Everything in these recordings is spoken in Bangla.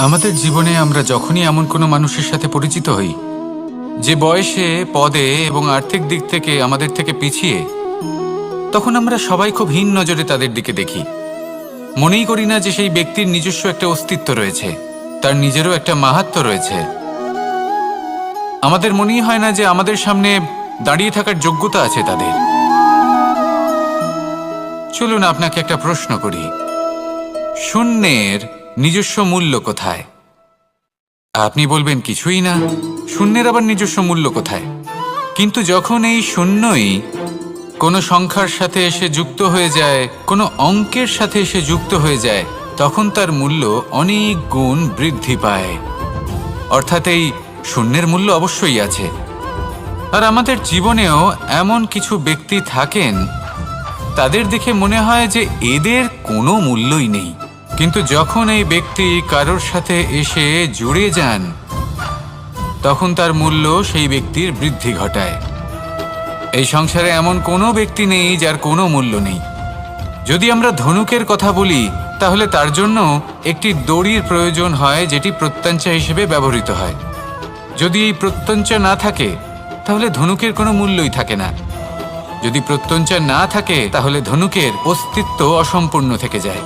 আমাদের জীবনে আমরা যখনই এমন কোনো মানুষের সাথে পরিচিত হই যে বয়সে, পদে এবং আর্থিক দিক থেকে আমাদের থেকে পিছিয়ে, তখন আমরা সবাই খুব হীন নজরে তাদের দিকে দেখি। মনেই করি না যে সেই ব্যক্তির নিজস্ব একটা অস্তিত্ব রয়েছে, তার নিজেরও একটা মাহাত্ম্য রয়েছে। আমাদের মনেই হয় না যে আমাদের সামনে দাঁড়িয়ে থাকার যোগ্যতা আছে তাদের। চলুন আপনাকে একটা প্রশ্ন করি, শূন্যের নিজস্ব মূল্য কোথায়? আপনি বলবেন কিছুই না। শূন্যের আবার নিজস্ব মূল্য কোথায়? কিন্তু যখন এই শূন্যই কোনো সংখ্যার সাথে এসে যুক্ত হয়ে যায়, কোনো অঙ্কের সাথে এসে যুক্ত হয়ে যায়, তখন তার মূল্য অনেক গুণ বৃদ্ধি পায়। অর্থাৎ এই শূন্যের মূল্য অবশ্যই আছে। আর আমাদের জীবনেও এমন কিছু ব্যক্তি থাকেন, তাদের দেখে মনে হয় যে এদের কোনো মূল্যই নেই। কিন্তু যখন এই ব্যক্তি কারোর সাথে এসে জুড়ে যান, তখন তার মূল্য সেই ব্যক্তির বৃদ্ধি ঘটায়। এই সংসারে এমন কোনো ব্যক্তি নেই যার কোনো মূল্য নেই। যদি আমরা ধনুকের কথা বলি, তাহলে তার জন্য একটি দড়ির প্রয়োজন হয়, যেটি প্রত্যঞ্চা হিসেবে ব্যবহৃত হয়। যদি এই প্রত্যঞ্চা না থাকে, তাহলে ধনুকের কোনো মূল্যই থাকে না। যদি প্রত্যঞ্চা না থাকে, তাহলে ধনুকের অস্তিত্ব অসম্পূর্ণ থেকে যায়।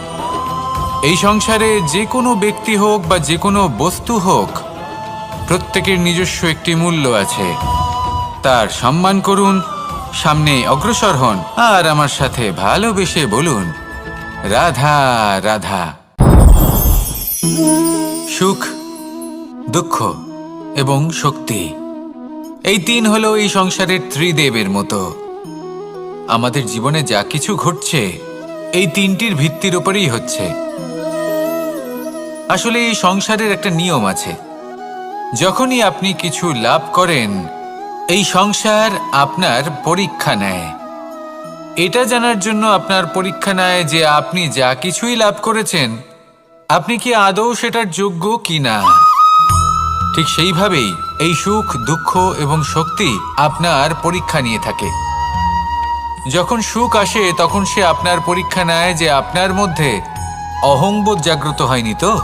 এই সংসারে যে কোনো ব্যক্তি হোক বা যে কোনো বস্তু হোক, প্রত্যেকের নিজস্ব একটি মূল্য আছে। তার সম্মান করুন, সামনে অগ্রসর হন, আর আমার সাথে ভালোবেসে বলুন, রাধা রাধা। সুখ, দুঃখ এবং শক্তি, এই তিন হলো এই সংসারের ত্রিদেবের মতো। আমাদের জীবনে যা কিছু ঘটছে, এই তিনটির ভিত্তির উপরেই হচ্ছে। আসলে এই সংসারের একটা নিয়ম আছে, যখনই আপনি কিছু লাভ করেন, এই সংসার আপনার পরীক্ষা নেয়। এটা জানার জন্য আপনার পরীক্ষা নেয় যে আপনি যা কিছুই লাভ করেছেন, আপনি কি আদৌ সেটার যোগ্য কি না। ঠিক সেইভাবেই এই সুখ, দুঃখ এবং শক্তি আপনার পরীক্ষা নিয়ে থাকে। যখন সুখ আসে, তখন সে আপনার পরীক্ষা নেয় যে আপনার মধ্যে অহংবোধ জাগ্রত হয়নি তো।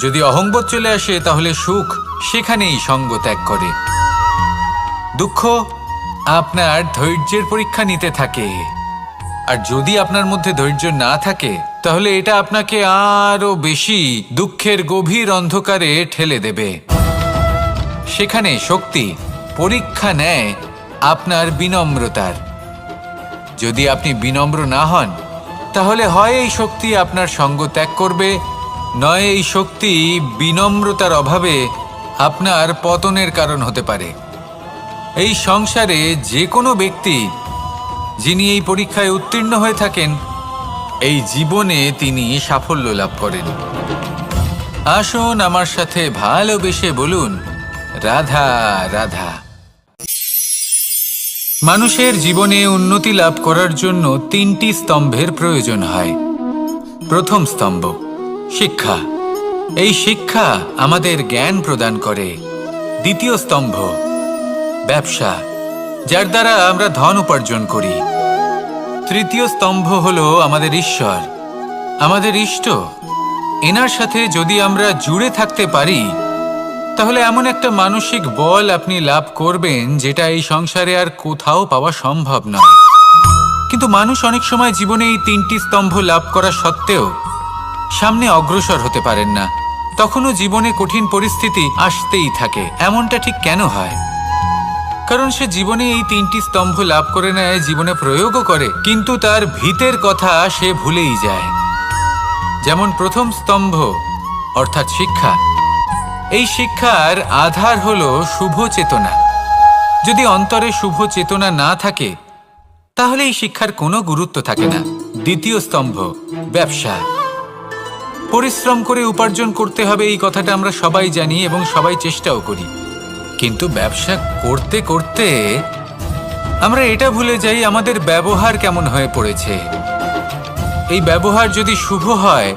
যদি অহংবোধ চলে আসে, তাহলে সুখ সেখানেই সঙ্গ ত্যাগ করে। দুঃখ আপনার ধৈর্যের পরীক্ষা নিতে থাকে। আর যদি আপনার মধ্যে ধৈর্য না থাকে, তাহলে এটা আপনাকে আরো বেশি দুঃখের গভীর অন্ধকারে ঠেলে দেবে। সেখানে শক্তি পরীক্ষা নেয় আপনার বিনম্রতার। যদি আপনি বিনম্র না হন, তাহলে হয় এই শক্তি আপনার সঙ্গ ত্যাগ করবে, নয় এই শক্তি বিনম্রতার অভাবে আপনার পতনের কারণ হতে পারে। এই সংসারে যে কোনো ব্যক্তি যিনি এই পরীক্ষায় উত্তীর্ণ হয়ে থাকেন, এই জীবনে তিনি সাফল্য লাভ করেন। আসুন আমার সাথে ভালোবেসে বলুন, রাধা রাধা। মানুষের জীবনে উন্নতি লাভ করার জন্য তিনটি স্তম্ভের প্রয়োজন হয়। প্রথম স্তম্ভ শিক্ষা। এই শিক্ষা আমাদের জ্ঞান প্রদান করে। দ্বিতীয় স্তম্ভ ব্যবসা, যার দ্বারা আমরা ধন উপার্জন করি। তৃতীয় স্তম্ভ হলো আমাদের ঈশ্বর, আমাদের ইষ্ট। এনার সাথে যদি আমরা জুড়ে থাকতে পারি, তাহলে এমন একটা মানসিক বল আপনি লাভ করবেন, যেটা এই সংসারে আর কোথাও পাওয়া সম্ভব নয়। কিন্তু মানুষ অনেক সময় জীবনে এই তিনটি স্তম্ভ লাভ করা সত্ত্বেও সামনে অগ্রসর হতে পারেন না। তখনও জীবনে কঠিন পরিস্থিতি আসতেই থাকে। এমনটা ঠিক কেন হয়? কারণ সে জীবনে এই তিনটি স্তম্ভ লাভ করে নেয়, জীবনে প্রয়োগও করে, কিন্তু তার ভিতের কথা সে ভুলেই যায়। যেমন প্রথম স্তম্ভ অর্থাৎ শিক্ষা। এই শিক্ষার আধার হলো শুভ চেতনা। যদি অন্তরে শুভ চেতনা না থাকে, তাহলে এই শিক্ষার কোনো গুরুত্ব থাকে না। দ্বিতীয় স্তম্ভ ব্যবসা। পরিশ্রম করে উপার্জন করতে হবে, এই কথাটা আমরা সবাই জানি এবং সবাই চেষ্টাও করি। কিন্তু ব্যবসা করতে করতে আমরা এটা ভুলে যাই আমাদের ব্যবহার কেমন হয়ে পড়েছে। এই ব্যবহার যদি শুভ হয়,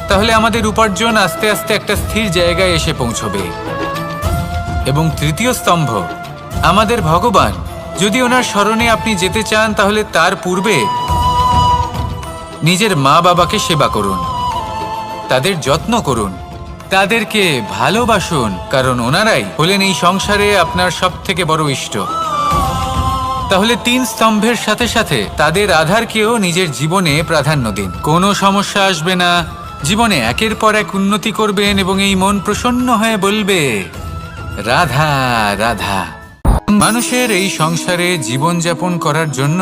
তাহলে আমাদের উপার্জন আস্তে আস্তে একটা স্থির জায়গায় এসে পৌঁছবে। এবং তৃতীয় স্তম্ভ আমাদের ভগবান। যদি ওনার শরণে আপনি যেতে চান, তাহলে তার পূর্বে নিজের মা বাবাকে সেবা করুন। তাদের যত্ন করুন, তাদেরকে ভালোবাসুন, কারণ ওনারাই হলেন এই সংসারে আপনার সবথেকে বড় ইষ্ট। তাহলে 3 স্তম্ভের সাথে সাথে তাদের আধারকেও নিজের জীবনে প্রাধান্য দিন। কোনো সমস্যা আসবে না, জীবনে একের পর এক উন্নতি করবেন এবং এই মন প্রসন্ন হয়ে বলবে রাধা রাধা। মানুষের এই সংসারে জীবনযাপন করার জন্য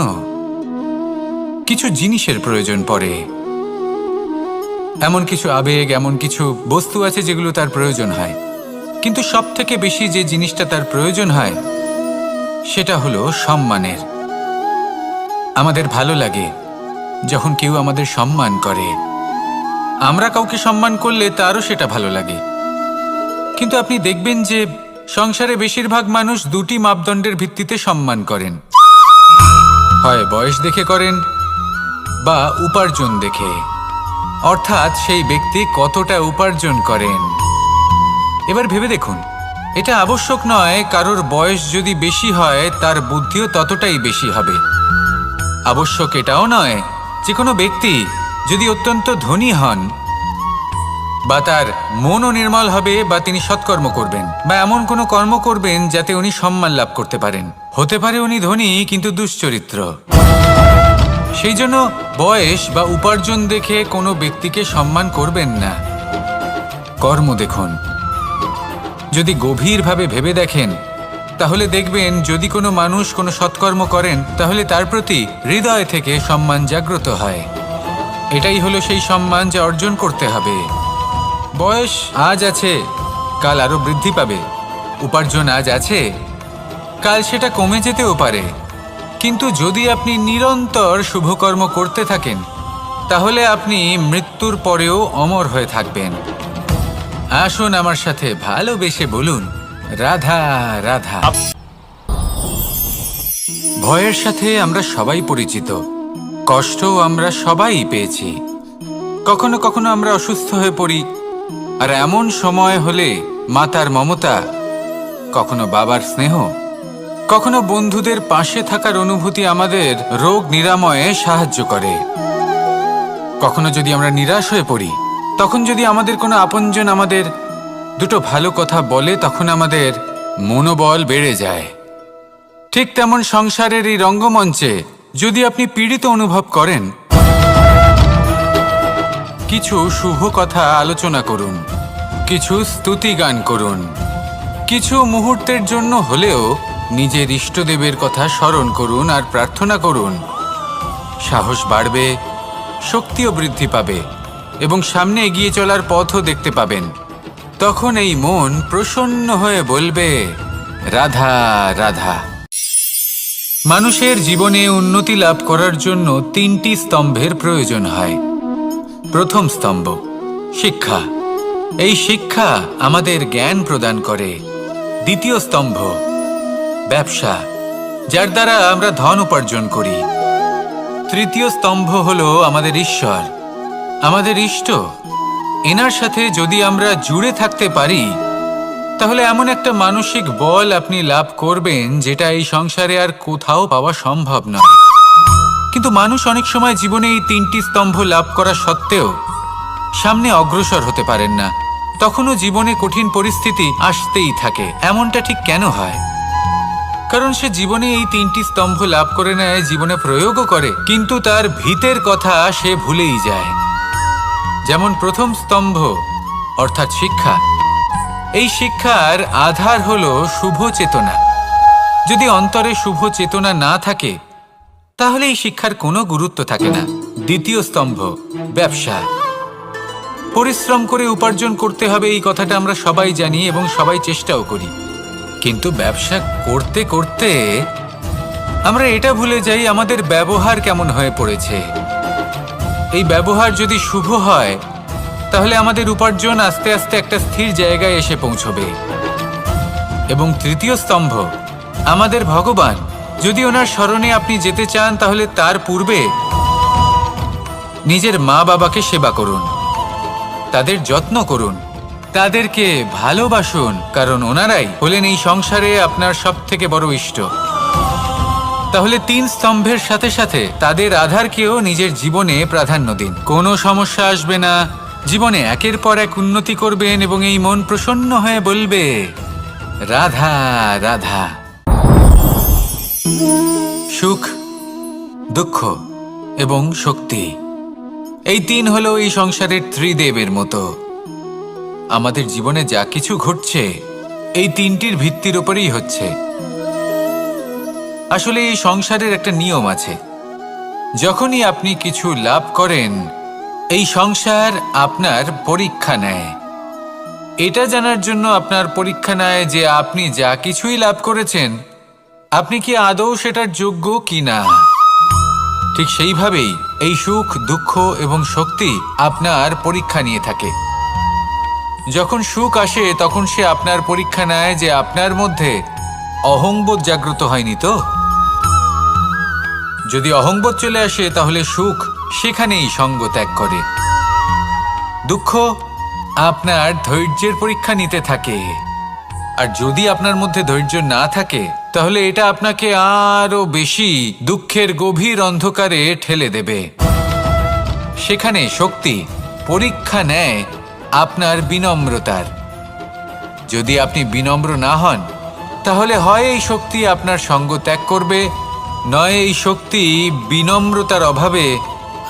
কিছু জিনিসের প্রয়োজন পড়ে। এমন কিছু আবেগ, এমন কিছু বস্তু আছে যেগুলো তার প্রয়োজন হয়, কিন্তু সব থেকে বেশি যে জিনিসটা তার প্রয়োজন হয় সেটা হলো সম্মানের। আমাদের ভালো লাগে যখন কেউ আমাদের সম্মান করে, আমরা কাউকে সম্মান করলে তারও সেটা ভালো লাগে। কিন্তু আপনি দেখবেন যে সংসারে বেশিরভাগ মানুষ 2টি মাপদণ্ডের ভিত্তিতে সম্মান করেন, হয় বয়স দেখে করেন বা উপার্জন দেখে, অর্থাৎ সেই ব্যক্তি কতটা উপার্জন করেন। এবার ভেবে দেখুন, এটা আবশ্যক নয় কারোর বয়স যদি বেশি হয় তার বুদ্ধিও ততটাই বেশি হবে। আবশ্যক এটাও নয় যে কোনো ব্যক্তি যদি অত্যন্ত ধনী হন বা তার মনও নির্মল হবে বা তিনি সৎকর্ম করবেন বা এমন কোনো কর্ম করবেন যাতে উনি সম্মান লাভ করতে পারেন। হতে পারে উনি ধনী কিন্তু দুশ্চরিত্র। সেই জন্য বয়স বা উপার্জন দেখে কোনো ব্যক্তিকে সম্মান করবেন না, কর্ম দেখুন। যদি গভীরভাবে ভেবে দেখেন তাহলে দেখবেন যদি কোনো মানুষ কোনো সৎকর্ম করেন তাহলে তার প্রতি হৃদয় থেকে সম্মান জাগ্রত হয়। এটাই হলো সেই সম্মান যা অর্জন করতে হবে। বয়স আজ আছে, কাল আরো বৃদ্ধি পাবে। উপার্জন আজ আছে, কাল সেটা কমে যেতেও পারে। কিন্তু যদি আপনি নিরন্তর শুভকর্ম করতে থাকেন তাহলে আপনি মৃত্যুর পরেও অমর হয়ে থাকবেন। আসুন আমার সাথে ভালোবেসে বলুন রাধা রাধা। ভয়ের সাথে আমরা সবাই পরিচিত, কষ্টও আমরা সবাই পেয়েছি। কখনো কখনো আমরা অসুস্থ হয়ে পড়ি, আর এমন সময় হলে মাতার মমতা, কখনো বাবার স্নেহ, কখনো বন্ধুদের পাশে থাকার অনুভূতি আমাদের রোগ নিরাময়ে সাহায্য করে। কখনো যদি আমরা নিরাশ হয়ে পড়ি, তখন যদি আমাদের কোনো আপনজন আমাদের 2টো ভালো কথা বলে তখন আমাদের মনোবল বেড়ে যায়। ঠিক তেমন সংসারের এই রঙ্গমঞ্চে যদি আপনি পীড়িত অনুভব করেন, কিছু শুভ কথা আলোচনা করুন, কিছু স্তুতি গান করুন, কিছু মুহূর্তের জন্য হলেও নিজের ইষ্টদেবের কথা স্মরণ করুন আর প্রার্থনা করুন। সাহস বাড়বে, শক্তিও বৃদ্ধি পাবে এবং সামনে এগিয়ে চলার পথও দেখতে পাবেন। তখন এই মন প্রসন্ন হয়ে বলবে রাধা রাধা। মানুষের জীবনে উন্নতি লাভ করার জন্য 3টি স্তম্ভের প্রয়োজন হয়। প্রথম স্তম্ভ শিক্ষা। এই শিক্ষা আমাদের জ্ঞান প্রদান করে। দ্বিতীয় স্তম্ভ ব্যবসা, যার দ্বারা আমরা ধন উপার্জন করি। তৃতীয় স্তম্ভ হলো আমাদের ঈশ্বর, আমাদের ইষ্ট। এনার সাথে যদি আমরা জুড়ে থাকতে পারি তাহলে এমন একটা মানসিক বল আপনি লাভ করবেন যেটা এই সংসারে আর কোথাও পাওয়া সম্ভব নয়। কিন্তু মানুষ অনেক সময় জীবনে এই 3টি স্তম্ভ লাভ করা সত্ত্বেও সামনে অগ্রসর হতে পারেন না। তখনও জীবনে কঠিন পরিস্থিতি আসতেই থাকে। এমনটা ঠিক কেন হয়? কারণ সে জীবনে এই 3টি স্তম্ভ লাভ করে নেয়, জীবনে প্রয়োগও করে, কিন্তু তার ভিতের কথা সে ভুলেই যায়। যেমন প্রথম স্তম্ভ অর্থাৎ শিক্ষা। এই শিক্ষার আধার হলো শুভ চেতনা। যদি অন্তরে শুভ চেতনা না থাকে তাহলে এই শিক্ষার কোনো গুরুত্ব থাকে না। দ্বিতীয় স্তম্ভ ব্যবসা। পরিশ্রম করে উপার্জন করতে হবে, এই কথাটা আমরা সবাই জানি এবং সবাই চেষ্টাও করি। কিন্তু ব্যবসা করতে করতে আমরা এটা ভুলে যাই আমাদের ব্যবহার কেমন হয়ে পড়েছে। এই ব্যবহার যদি শুভ হয় তাহলে আমাদের উপার্জন আস্তে আস্তে একটা স্থির জায়গায় এসে পৌঁছবে। এবং তৃতীয় স্তম্ভ আমাদের ভগবান। যদি ওনার শরণে আপনি যেতে চান তাহলে তার পূর্বে নিজের মা বাবাকে সেবা করুন, তাদের যত্ন করুন, তাদেরকে ভালোবাসুন, কারণ ওনারাই হলেন এই সংসারে আপনার সবথেকে বড় ইষ্ট। তাহলে 3 স্তম্ভের সাথে সাথে তাদের আধারকেও নিজের জীবনে প্রাধান্য দিন। কোনো সমস্যা আসবে না, জীবনে একের পর এক উন্নতি করবেন এবং এই মন প্রসন্ন হয়ে বলবে, রাধা রাধা। সুখ, দুঃখ এবং শক্তি, এই তিন হলো এই সংসারের ত্রিদেবের মতো। আমাদের জীবনে যা কিছু ঘটছে এই তিনটির ভিত্তির উপরেই হচ্ছে। আসলে এই সংসারের একটা নিয়ম আছে, যখনই আপনি কিছু লাভ করেন এই সংসার আপনার পরীক্ষা নেয়। এটা জানার জন্য আপনার পরীক্ষা নেয় যে আপনি যা কিছুই লাভ করেছেন আপনি কি আদৌ সেটার যোগ্য কিনা। ঠিক সেইভাবেই এই সুখ, দুঃখ এবং শক্তি আপনার পরীক্ষা নিয়ে থাকে। যখন সুখ আসে তখন সে আপনার পরীক্ষা নেয় যে আপনার মধ্যে অহংবোধ জাগ্রত হয়নি তো। যদি অহংবোধ চলে আসে তাহলে সুখ সেখানেই সঙ্গ ত্যাগ করে। দুঃখ আপনার ধৈর্যের পরীক্ষা নিতে থাকে, আর যদি আপনার মধ্যে ধৈর্য না থাকে তাহলে এটা আপনাকে আরো বেশি দুঃখের গভীর অন্ধকারে ঠেলে দেবে। সেখানে শক্তি পরীক্ষা নেয় আপনার বিনম্রতার। যদি আপনি বিনম্র না হন তাহলে হয় এই শক্তি আপনার সঙ্গ ত্যাগ করবে, নয় এই শক্তি বিনম্রতার অভাবে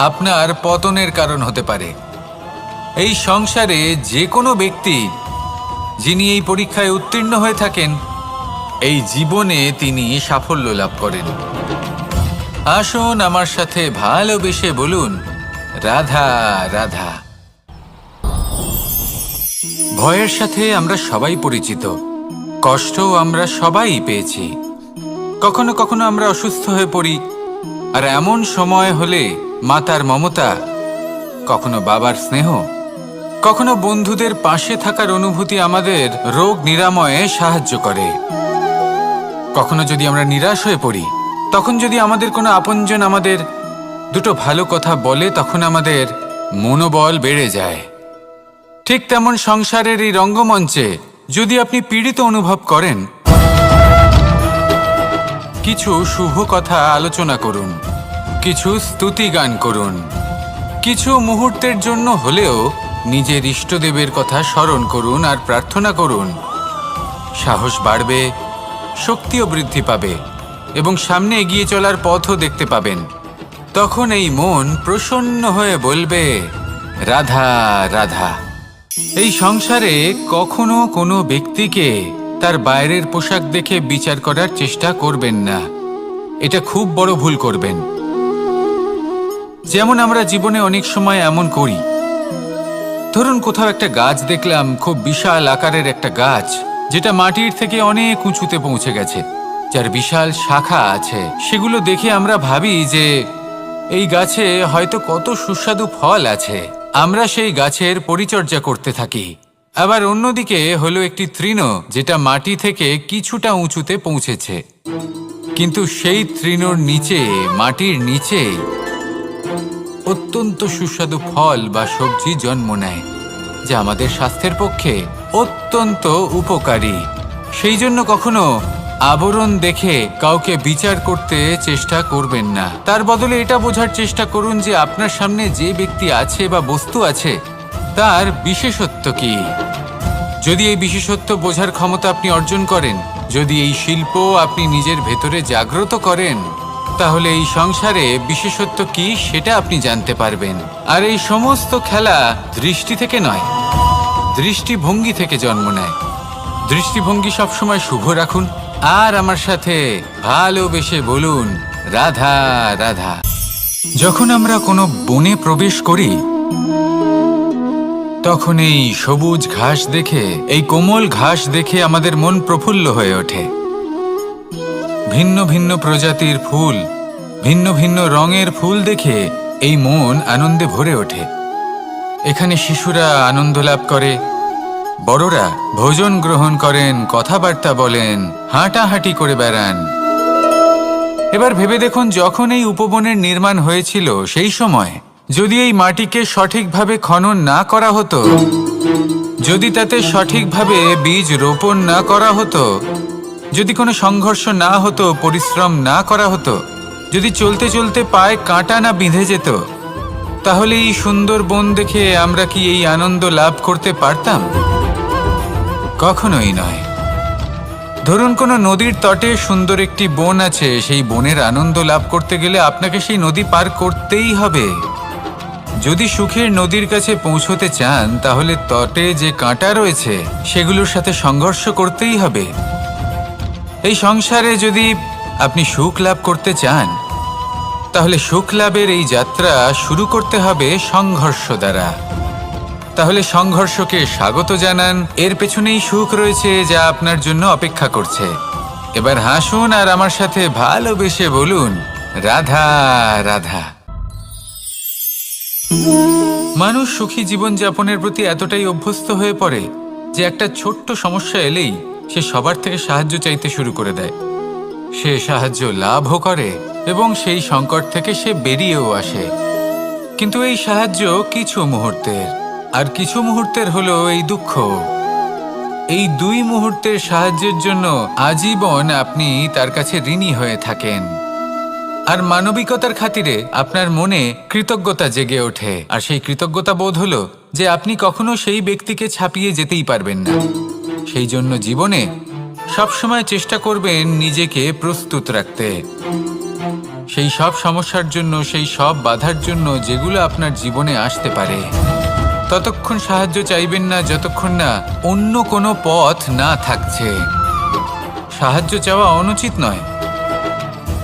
আপনার পতনের কারণ হতে পারে। এই সংসারে যে কোনো ব্যক্তি যিনি এই পরীক্ষায় উত্তীর্ণ হয়ে থাকেন এই জীবনে তিনি সাফল্য লাভ করেন। আসুন আমার সাথে ভালোবেসে বলুন, রাধা রাধা। ভয়ের সাথে আমরা সবাই পরিচিত, কষ্টও আমরা সবাই পেয়েছি। কখনো কখনো আমরা অসুস্থ হয়ে পড়ি, আর এমন সময় হলে মাতার মমতা, কখনো বাবার স্নেহ, কখনো বন্ধুদের পাশে থাকার অনুভূতি আমাদের রোগ নিরাময়ে সাহায্য করে। কখনো যদি আমরা নিরাশ হয়ে পড়ি, তখন যদি আমাদের কোনো আপনজন আমাদের দুটো ভালো কথা বলে তখন আমাদের মনোবল বেড়ে যায়। ঠিক তেমন সংসারের এই রঙ্গমঞ্চে যদি আপনি পীড়িত অনুভব করেন, কিছু শুভ কথা আলোচনা করুন, কিছু স্তুতি গান করুন, কিছু মুহূর্তের জন্য হলেও নিজের ইষ্টদেবের কথা স্মরণ করুন আর প্রার্থনা করুন। সাহস বাড়বে, শক্তিও বৃদ্ধি পাবে এবং সামনে এগিয়ে চলার পথও দেখতে পাবেন। তখন এই মন প্রসন্ন হয়ে বলবে, রাধা রাধা। এই সংসারে কখনো কোনো ব্যক্তিকে তার বাইরের পোশাক দেখে বিচার করার চেষ্টা করবেন না, এটা খুব বড় ভুল করবেন। যেমন আমরা জীবনে অনেক সময় এমন করি, ধরুন কোথাও একটা গাছ দেখলাম, খুব বিশাল আকারের একটা গাছ, যেটা মাটির থেকে অনেক উঁচুতে পৌঁছে গেছে, যার বিশাল শাখা আছে। সেগুলো দেখে আমরা ভাবি যে এই গাছে হয়তো কত সুস্বাদু ফল আছে, আমরা সেই গাছের পরিচর্যা করতে থাকি। আবার অন্যদিকে হলো একটি তৃণ, যেটা মাটি থেকে কিছুটা উঁচুতে পৌঁছেছে, কিন্তু সেই তৃণর নিচে, মাটির নিচে অত্যন্ত সুস্বাদু ফল বা সবজি জন্ম নেয়, যা আমাদের স্বাস্থ্যের পক্ষে অত্যন্ত উপকারী। সেই জন্য কখনো আবরণ দেখে কাউকে বিচার করতে চেষ্টা করবেন না। তার বদলে এটা বোঝার চেষ্টা করুন যে আপনার সামনে যে ব্যক্তি আছে বা বস্তু আছে তার বিশেষত্ব কি। যদি এই বিশেষত্ব বোঝার ক্ষমতা আপনি অর্জন করেন, যদি এই শিল্প আপনি নিজের ভেতরে জাগ্রত করেন, তাহলে এই সংসারে বিশেষত্ব কি সেটা আপনি জানতে পারবেন। আর এই সমস্ত খেলা দৃষ্টি থেকে নয়, দৃষ্টিভঙ্গি থেকে জন্ম নেয়। দৃষ্টিভঙ্গি সবসময় শুভ রাখুন আর আমার সাথে ভালোবেসে বলুন, রাধা রাধা। যখন আমরা কোনো বনে প্রবেশ করি তখন এই সবুজ ঘাস দেখে, এই কোমল ঘাস দেখে আমাদের মন প্রফুল্ল হয়ে ওঠে। ভিন্ন ভিন্ন প্রজাতির ফুল, ভিন্ন ভিন্ন রঙের ফুল দেখে এই মন আনন্দে ভরে ওঠে। এখানে শিশুরা আনন্দ লাভ করে, বড়রা ভোজন গ্রহণ করেন, কথাবার্তা বলেন, হাঁটাহাঁটি করে বেড়ান। এবার ভেবে দেখুন, যখন এই উপবনের নির্মাণ হয়েছিল সেই সময় যদি এই মাটিকে সঠিকভাবে খনন না করা হতো, যদি তাতে সঠিকভাবে বীজ রোপণ না করা হতো, যদি কোনো সংঘর্ষ না হতো, পরিশ্রম না করা হতো, যদি চলতে চলতে পায়ে কাঁটা না বিঁধে যেত, তাহলে এই সুন্দর বন দেখে আমরা কি এই আনন্দ লাভ করতে পারতাম? কখনোই নয়। ধরুন কোনো নদীর তটে সুন্দর একটি বন আছে, সেই বনের আনন্দ লাভ করতে গেলে আপনাকে সেই নদী পার করতেই হবে। যদি সুখের নদীর কাছে পৌঁছতে চান তাহলে তটে যে কাঁটা রয়েছে সেগুলোর সাথে সংঘর্ষ করতেই হবে। এই সংসারে যদি আপনি সুখ লাভ করতে চান তাহলে সুখ লাভের এই যাত্রা শুরু করতে হবে সংঘর্ষ দ্বারা। তাহলে সংঘর্ষকে স্বাগত জানান, এর পেছনেই সুখ রয়েছে যা আপনার জন্য অপেক্ষা করছে। এবার হাসুন আর আমার সাথে ভালোবেসে বলুন, রাধা রাধা। মানুষ সুখী জীবনযাপনের প্রতি এতটাই অভ্যস্ত হয়ে পড়ে যে একটা ছোট্ট সমস্যা এলেই সে সবার থেকে সাহায্য চাইতে শুরু করে দেয়। সে সাহায্য লাভও করে এবং সেই সংকট থেকে সে বেরিয়েও আসে। কিন্তু এই সাহায্য কিছু মুহূর্তের, আর কিছু মুহূর্তের হলো এই দুঃখ। এই দুই মুহূর্তের সাহায্যের জন্য আজীবন আপনি তার কাছে ঋণী হয়ে থাকেন। আর মানবিকতার খাতিরে আপনার মনে কৃতজ্ঞতা জেগে ওঠে, আর সেই কৃতজ্ঞতা বোধ হলো যে আপনি কখনো সেই ব্যক্তিকে ছাপিয়ে যেতেই পারবেন না। সেই জন্য জীবনে সবসময় চেষ্টা করবেন নিজেকে প্রস্তুত রাখতে সেই সব সমস্যার জন্য, সেই সব বাধার জন্য যেগুলো আপনার জীবনে আসতে পারে। ততক্ষণ সাহায্য চাইবেন না যতক্ষণ না অন্য কোনো পথ না থাকছে। সাহায্য চাওয়া অনুচিত নয়,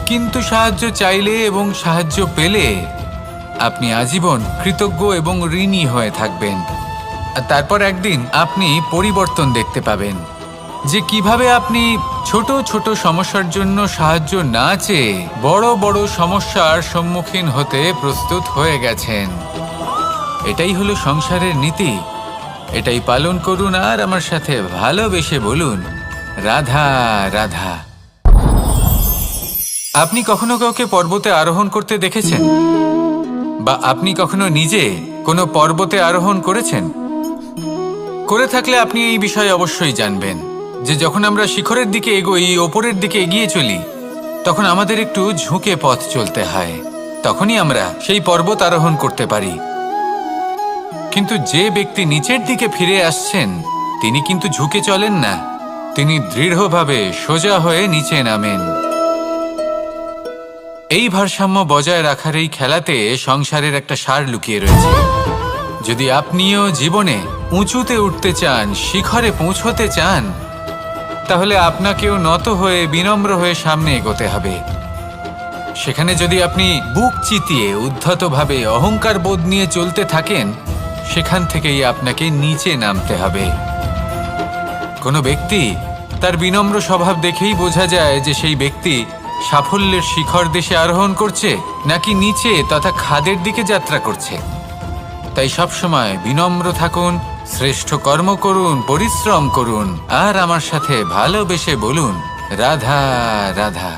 কিন্তু সাহায্য চাইলে এবং সাহায্য পেলে আপনি আজীবন কৃতজ্ঞ এবং ঋণী হয়ে থাকবেন। আর তারপর একদিন আপনি পরিবর্তন দেখতে পাবেন যে কিভাবে আপনি ছোট ছোট সমস্যার জন্য সাহায্য না চেয়ে বড় বড় সমস্যার সম্মুখীন হতে প্রস্তুত হয়ে গেছেন। এটাই হলো সংসারের নীতি। এটাই পালন করুন আর আমার সাথে ভালোবেসে বলুন, রাধা রাধা। আপনি কখনো কাউকে পর্বতে আরোহণ করতে দেখেছেন? বা আপনি কখনো নিজে কোনো পর্বতে আরোহণ করেছেন? করে থাকলে আপনি এই বিষয়ে অবশ্যই জানবেন যে যখন আমরা শিখরের দিকে এগোই, ওপরের দিকে এগিয়ে চলি, তখন আমাদের একটু ঝুঁকে পথ চলতে হয়। তখনই আমরা সেই পর্বত আরোহণ করতে পারি। কিন্তু যে ব্যক্তি নিচের দিকে ফিরে আসছেন তিনি কিন্তু ঝুঁকে চলেন না, তিনি দৃঢ়ভাবে সোজা হয়ে নিচে নামেন। এই ভারসাম্য বজায় রাখার এই খেলাতে সংসারের একটা সার লুকিয়ে রয়েছে। যদি আপনিও জীবনে উঁচুতে উঠতে চান, শিখরে পৌঁছতে চান, তাহলে আপনাকেও নত হয়ে বিনম্র হয়ে সামনে এগোতে হবে। সেখানে যদি আপনি বুক চিতিয়ে উদ্ধতভাবে অহংকার বোধ নিয়ে চলতে থাকেন, সেখান থেকেই আপনাকে নিচে নামতে হবে। কোনো ব্যক্তি তার বিনম্র স্বভাব দেখেই বোঝা যায় যে সেই ব্যক্তি সাফল্যের শিখর দেশে আরোহণ করছে নাকি নিচে তথা খাদের দিকে যাত্রা করছে। তাই সবসময় বিনম্র থাকুন, শ্রেষ্ঠ কর্ম করুন, পরিশ্রম করুন আর আমার সাথে ভালোবেসে বলুন, রাধা রাধা।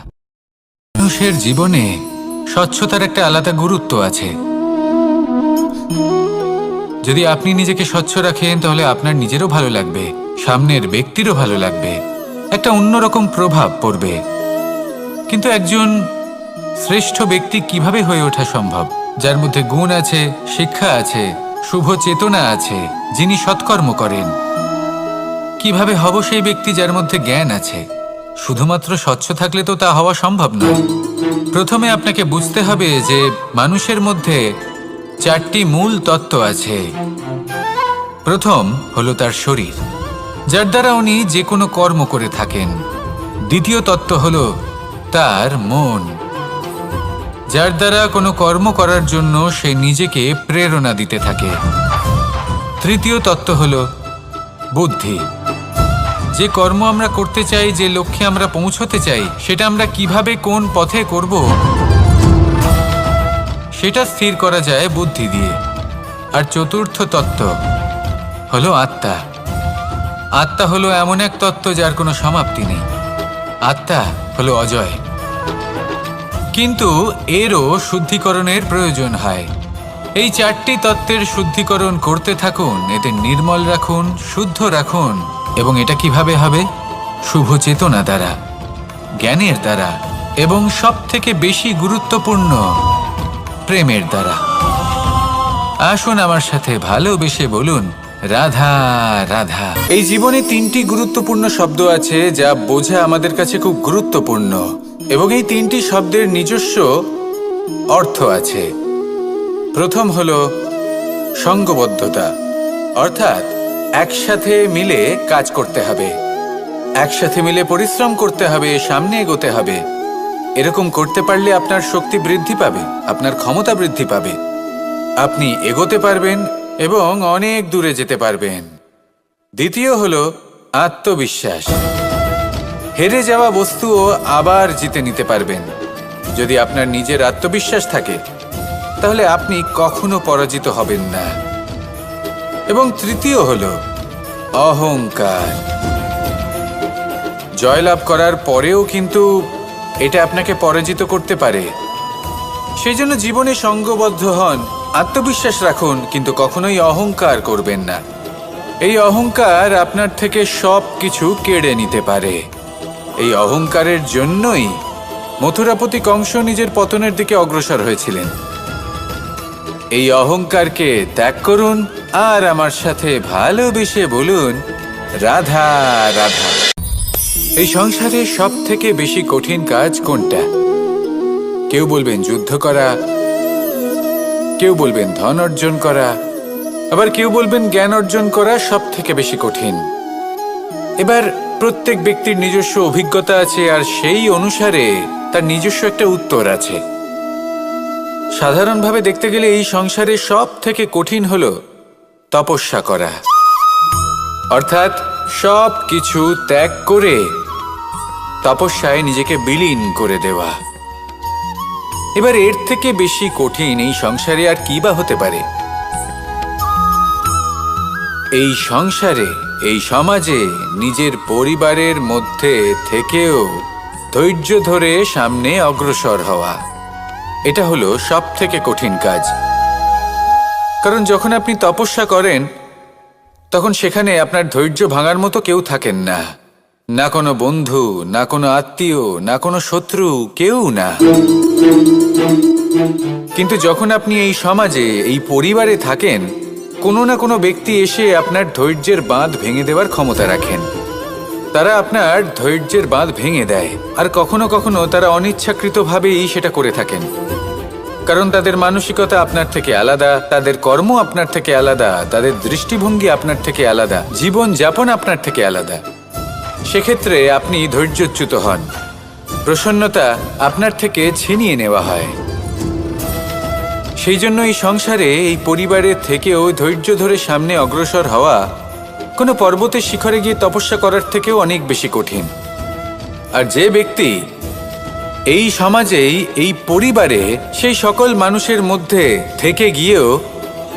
মানুষের জীবনে স্বচ্ছতার একটা আলাদা গুরুত্ব আছে। যদি আপনি নিজেকে স্বচ্ছ রাখেন তাহলে আপনার নিজেরও ভালো লাগবে, সামনের ব্যক্তিরও ভালো লাগবে, একটা অন্যরকম প্রভাব পড়বে। কিন্তু একজন শ্রেষ্ঠ ব্যক্তি কিভাবে হয়ে ওঠা সম্ভব? যার মধ্যে গুণ আছে, শিক্ষা আছে, শুভ চেতনা আছে, যিনি সৎকর্ম করেন। কিভাবে হব সেই ব্যক্তি যার মধ্যে জ্ঞান আছে? শুধুমাত্র স্বচ্ছ থাকলে তো তা হওয়া সম্ভব নয়। প্রথমে আপনাকে বুঝতে হবে যে মানুষের মধ্যে চারটি মূল তত্ত্ব আছে। প্রথম হলো তার শরীর, যার দ্বারা উনি যে কোনো কর্ম করে থাকেন। দ্বিতীয় তত্ত্ব হলো তার মন, যার দ্বারা কোনো কর্ম করার জন্য সে নিজেকে প্রেরণা দিতে থাকে। তৃতীয় তত্ত্ব হলো বুদ্ধি, যে কর্ম আমরা করতে চাই, যে লক্ষ্যে আমরা পৌঁছতে চাই, সেটা আমরা কিভাবে কোন পথে করব সেটা স্থির করা যায় বুদ্ধি দিয়ে। আর চতুর্থ তত্ত্ব হলো আত্মা। আত্মা হলো এমন এক তত্ত্ব যার কোনো সমাপ্তি নেই। আত্মা হলো অজয়। কিন্তু এরও শুদ্ধিকরণের প্রয়োজন হয়। এই চারটি তত্ত্বের শুদ্ধিকরণ করতে থাকুন, এদের নির্মল রাখুন, শুদ্ধ রাখুন। এবং এটা কিভাবে হবে? শুভ চেতনা দ্বারা, জ্ঞানের দ্বারা, এবং সব থেকে বেশি গুরুত্বপূর্ণ প্রেমের দ্বারা। আসুন আমার সাথে ভালোবেসে বলুন, রাধা রাধা। এই জীবনে তিনটি গুরুত্বপূর্ণ শব্দ আছে যা বোঝা আমাদের কাছে খুব গুরুত্বপূর্ণ, এবং এই তিনটি শব্দের নিজস্ব অর্থ আছে। প্রথম হলো সঙ্গবদ্ধতা, অর্থাৎ একসাথে মিলে কাজ করতে হবে, একসাথে মিলে পরিশ্রম করতে হবে, সামনে এগোতে হবে। এরকম করতে পারলে আপনার শক্তি বৃদ্ধি পাবে, আপনার ক্ষমতা বৃদ্ধি পাবে, আপনি এগোতে পারবেন এবং অনেক দূরে যেতে পারবেন। দ্বিতীয় হলো আত্মবিশ্বাস। হেরে যাওয়া বস্তুও আবার জিতে নিতে পারবেন। যদি আপনার নিজের আত্মবিশ্বাস থাকে তাহলে আপনি কখনো পরাজিত হবেন না। এবং তৃতীয় হলো অহংকার। জয়লাভ করার পরেও কিন্তু এটা আপনাকে পরাজিত করতে পারে। সেই জন্য জীবনে সঙ্গবদ্ধ হন, আত্মবিশ্বাস রাখুন, কিন্তু কখনোই অহংকার করবেন না। এই অহংকার আপনার থেকে সব কিছু কেড়ে নিতে পারে। এই অহংকারের জন্যই মথুরাপতি কংস নিজের পতনের দিকে অগ্রসর হয়েছিলেন। এই অহংকারকে ত্যাগ করুন আর আমার সাথে ভালোবেসে বলুন, রাধা রাধা। এই সংসারে সব থেকে বেশি কঠিন কাজ কোনটা? কেউ বলবেন যুদ্ধ করা, কেউ বলবেন ধন অর্জন করা, আবার কেউ বলবেন জ্ঞান অর্জন করা সব থেকে বেশি কঠিন। এবার প্রত্যেক ব্যক্তির নিজস্ব অভিজ্ঞতা আছে আর সেই অনুসারে তার নিজস্ব একটা উত্তর আছে। সাধারণভাবে দেখতে গেলে এই সংসারে সব থেকে কঠিন হলো তপস্যা করা, অর্থাৎ সব কিছু ত্যাগ করে তপস্যায় নিজেকে বিলীন করে দেওয়া। এবার এর থেকে বেশি কঠিন এই সংসারে আর কি বা হতে পারে? এই সংসারে, এই সমাজে, নিজের পরিবারের মধ্যে থেকেও ধৈর্য ধরে সামনে অগ্রসর হওয়া, এটা হলো সব থেকে কঠিন কাজ। কারণ যখন আপনি তপস্যা করেন তখন সেখানে আপনার ধৈর্য ভাঙার মতো কেউ থাকেন না, না কোনো বন্ধু, না কোনো আত্মীয়, না কোনো শত্রু, কেউ না। কিন্তু যখন আপনি এই সমাজে, এই পরিবারে থাকেন, কোনো না কোনো ব্যক্তি এসে আপনার ধৈর্যের বাঁধ ভেঙে দেওয়ার ক্ষমতা রাখেন। তারা আপনার ধৈর্যের বাঁধ ভেঙে দেয়, আর কখনো কখনো তারা অনিচ্ছাকৃতভাবেই সেটা করে থাকেন। কারণ তাদের মানসিকতা আপনার থেকে আলাদা, তাদের কর্ম আপনার থেকে আলাদা, তাদের দৃষ্টিভঙ্গি আপনার থেকে আলাদা, জীবন যাপন আপনার থেকে আলাদা। সেক্ষেত্রে আপনি ধৈর্যচ্যুত হন, প্রসন্নতা আপনার থেকে ছিনিয়ে নেওয়া হয়। সেই জন্য এই সংসারে, এই পরিবারের থেকেও ধৈর্য ধরে সামনে অগ্রসর হওয়া কোনো পর্বতের শিখরে গিয়ে তপস্যা করার থেকেও অনেক বেশি কঠিন। আর যে ব্যক্তি এই সমাজেই, এই পরিবারে, সেই সকল মানুষের মধ্যে থেকে গিয়েও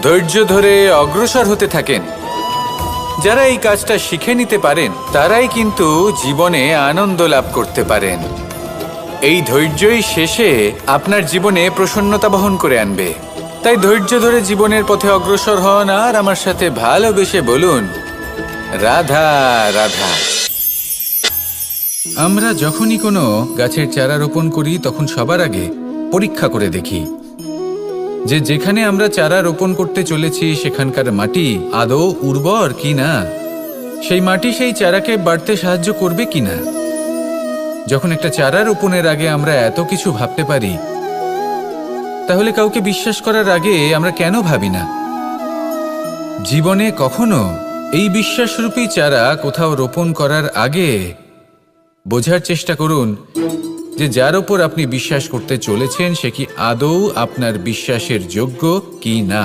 ধৈর্য ধরে অগ্রসর হতে থাকেন, যারা এই কাজটা শিখে নিতে পারেন, তারাই কিন্তু জীবনে আনন্দ লাভ করতে পারেন। এই ধৈর্যই শেষে আপনার জীবনে প্রসন্নতা বহন করে আনবে। তাই ধৈর্য ধরে জীবনের পথে অগ্রসর হন আর আমার সাথে ভালোবেসে বলুন, রাধা রাধা। আমরা যখনই কোনো গাছের চারা রোপণ করি তখন সবার আগে পরীক্ষা করে দেখি যে যেখানে আমরা চারা রোপণ করতে চলেছি সেখানকার মাটি আদৌ উর্বর কি না, সেই মাটি সেই চারাকে বাড়তে সাহায্য করবে কিনা। যখন একটা চারা রোপণের আগে আমরা এত কিছু ভাবতে পারি, তাহলে কাউকে বিশ্বাস করার আগে আমরা কেন ভাবি না? জীবনে কখনো এই বিশ্বাসরূপী চারা কোথাও রোপণ করার আগে বোঝার চেষ্টা করুন যে যার ওপর আপনি বিশ্বাস করতে চলেছেন সে কি আদৌ আপনার বিশ্বাসের যোগ্য কি না।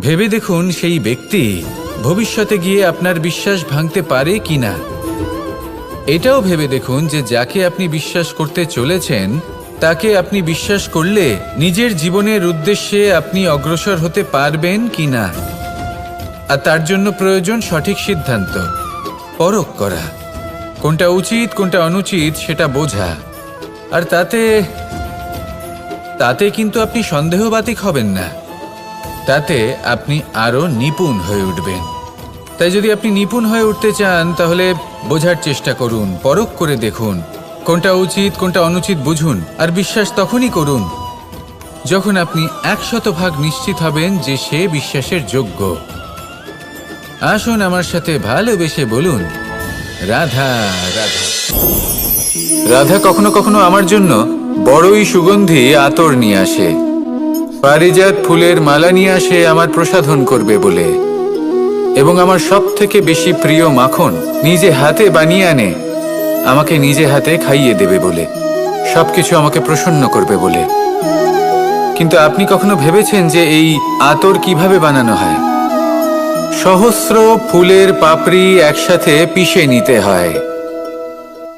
ভেবে দেখুন সেই ব্যক্তি ভবিষ্যতে গিয়ে আপনার বিশ্বাস ভাঙতে পারে কি না। এটাও ভেবে দেখুন যে যাকে আপনি বিশ্বাস করতে চলেছেন তাকে আপনি বিশ্বাস করলে নিজের জীবনের উদ্দেশ্যে আপনি অগ্রসর হতে পারবেন কি না। আর তার জন্য প্রয়োজন সঠিক সিদ্ধান্ত, পরখ করা, কোনটা উচিত কোনটা অনুচিত সেটা বোঝা। আর তাতে কিন্তু আপনি সন্দেহবাতিক হবেন না, তাতে আপনি আরো নিপুণ হয়ে উঠবেন। তাই যদি আপনি নিপুণ হয়ে উঠতে চান তাহলে বোঝার চেষ্টা করুন, পরখ করে দেখুন, কোনটা উচিত কোনটা অনুচিত বুঝুন, আর বিশ্বাস তখনই করুন যখন আপনি 100% নিশ্চিত হবেন যে সে বিশ্বাসের যোগ্য। আসুন আমার সাথে ভালোবেসে বলুন, রাধা রাধা। রাধা কখনো কখনো আমার জন্য বড়ই সুগন্ধি আতর নিয়ে আসে, পারিজাত ফুলের মালা নিয়ে আসে আমার প্রসাধন করবে বলে, এবং আমার সবথেকে বেশি প্রিয় মাখন নিজে হাতে বানিয়ে আনে আমাকে নিজে হাতে খাইয়ে দেবে বলে, সবকিছু আমাকে প্রসন্ন করবে বলে। কিন্তু আপনি কখনো ভেবেছেন যে এই আতর কিভাবে বানানো হয়? সহস্র ফুলের পাপড়ি একসাথে পিষে নিতে হয়,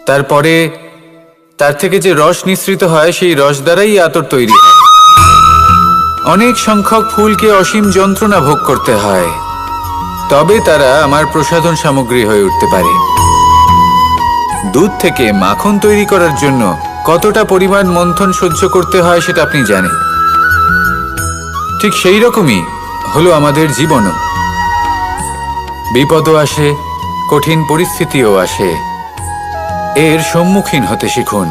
তারপরে তার থেকে যে রস নিঃসৃত হয় সেই রস দ্বারাই আতর তৈরি হয়। অনেক সংখ্যক ফুলকে অসীম যন্ত্রণা ভোগ করতে হয়, তবে তারা আমার প্রসাধন সামগ্রী হয়ে উঠতে পারে। দুধ থেকে মাখন তৈরি করার জন্য কতটা পরিমাণ মন্থন সহ্য করতে হয় সেটা আপনি জানেন। ঠিক সেই রকমই হলো আমাদের জীবনও। বিপদও আসে, কঠিন পরিস্থিতিও আসে, এর সম্মুখীন হতে শিখুন।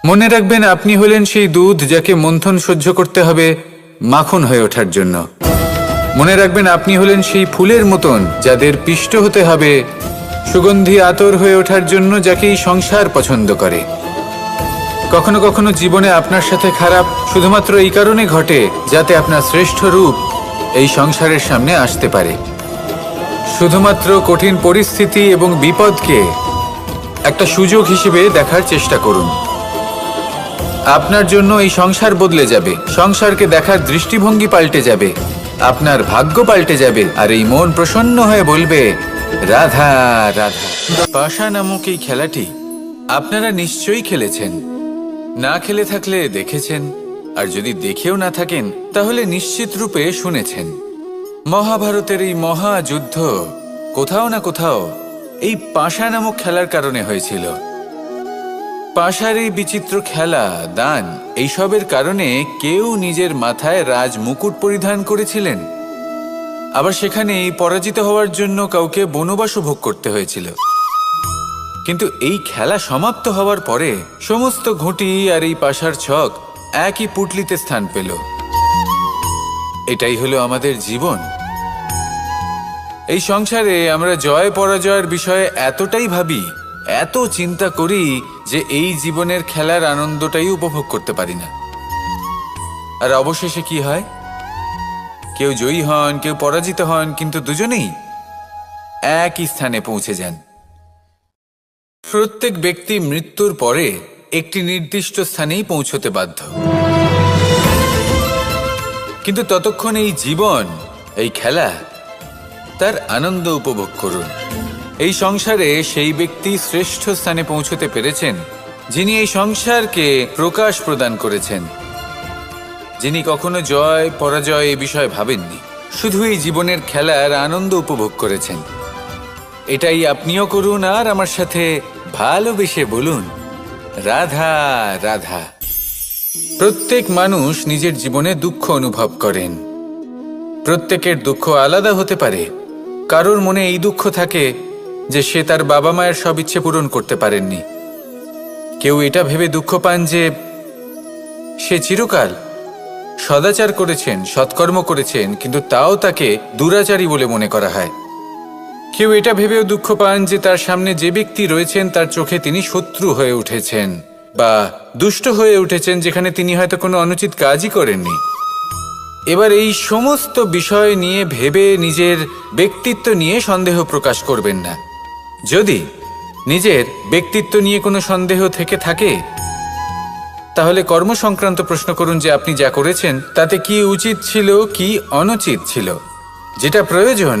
মনে রাখবেন, আপনি হলেন সেই দুধ যাকে মন্থন সহ্য করতে হবে মাখন হয়ে ওঠার জন্য। মনে রাখবেন, আপনি হলেন সেই ফুলের মতন যাদের পিষ্ট হতে হবে সুগন্ধি আতর হয়ে ওঠার জন্য, যাকে এই সংসার পছন্দ করে। কখনো কখনো জীবনে আপনার সাথে খারাপ শুধুমাত্র এই কারণে ঘটে যাতে আপনার শ্রেষ্ঠ রূপ এই সংসারের সামনে আসতে পারে। শুধুমাত্র কঠিন পরিস্থিতি এবং বিপদকে একটা সুযোগ হিসেবে দেখার চেষ্টা করুন। আপনার জন্য এই সংসার বদলে যাবে, সংসারকে দেখার দৃষ্টিভঙ্গি পাল্টে যাবে, আপনার ভাগ্য পাল্টে যাবে, আর এই মন প্রসন্ন হয়ে বলবে, রাধা রাধা। পাশা নামক এই খেলাটি আপনারা নিশ্চয়ই খেলেছেন, না খেলে থাকলে দেখেছেন, আর যদি দেখেও না থাকেন তাহলে নিশ্চিত রূপে শুনেছেন। মহাভারতের এই মহাযুদ্ধ কোথাও না কোথাও এই পাশা নামক খেলার কারণে হয়েছিল। পাশার এই বিচিত্র খেলা, দান, এইসবের কারণে কেউ নিজের মাথায় রাজ মুকুট পরিধান করেছিলেন, আবার সেখানে পরাজিত হওয়ার জন্য কাউকে বনবাসও ভোগ করতে হয়েছিল। কিন্তু এই খেলা সমাপ্ত হওয়ার পরে সমস্ত ঘুঁটি আর এই পাশার ছক একই পুটলিতে স্থান পেল। এটাই হলো আমাদের জীবন। এই সংসারে আমরা জয় পরাজয়ের বিষয়ে এতটাই ভাবি, এত চিন্তা করি যে এই জীবনের খেলার আনন্দটাই উপভোগ করতে পারি না। আর অবশেষে কি হয়? কেউ জয়ী হন, কেউ পরাজিত হন, কিন্তু দুজনেই একই স্থানে পৌঁছে যান। প্রত্যেক ব্যক্তি মৃত্যুর পরে একটি নির্দিষ্ট স্থানেই পৌঁছতে বাধ্য, কিন্তু ততক্ষণ এই জীবন, এই খেলা, তার আনন্দ উপভোগ করুন। এই সংসারে সেই ব্যক্তি শ্রেষ্ঠ স্থানে পৌঁছতে পেরেছেন যিনি এই সংসারকে প্রকাশ প্রদান করেছেন, যিনি কখনো জয় পরাজয় এ বিষয়ে ভাবেননি, শুধু এই জীবনের খেলার আনন্দ উপভোগ করেছেন। এটাই আপনিও করুন, আর আমার সাথে ভালোবেসে বলুন, রাধা রাধা। প্রত্যেক মানুষ নিজের জীবনে দুঃখ অনুভব করেন। প্রত্যেকের দুঃখ আলাদা হতে পারে। কারোর মনে এই দুঃখ থাকে যে সে তার বাবা মায়ের সব ইচ্ছে পূরণ করতে পারেননি। কেউ এটা ভেবে দুঃখ পান যে সে চিরকাল সদাচার করেছেন, সৎকর্ম করেছেন, কিন্তু তাও তাকে দুরাচারী বলে মনে করা হয়। কেউ এটা ভেবেও দুঃখ পান যে তার সামনে যে ব্যক্তি রয়েছেন তার চোখে তিনি শত্রু হয়ে উঠেছেন বা দুষ্ট হয়ে উঠেছেন, যেখানে তিনি হয়তো কোনো অনুচিত কাজই করেননি। এবার এই সমস্ত বিষয় নিয়ে ভেবে নিজের ব্যক্তিত্ব নিয়ে সন্দেহ প্রকাশ করবেন না। যদি নিজের ব্যক্তিত্ব নিয়ে কোনো সন্দেহ থেকে থাকে তাহলে কর্ম সংক্রান্ত প্রশ্ন করুন যে আপনি যা করেছেন তাতে কি উচিত ছিল, কি অনুচিত ছিল। যেটা প্রয়োজন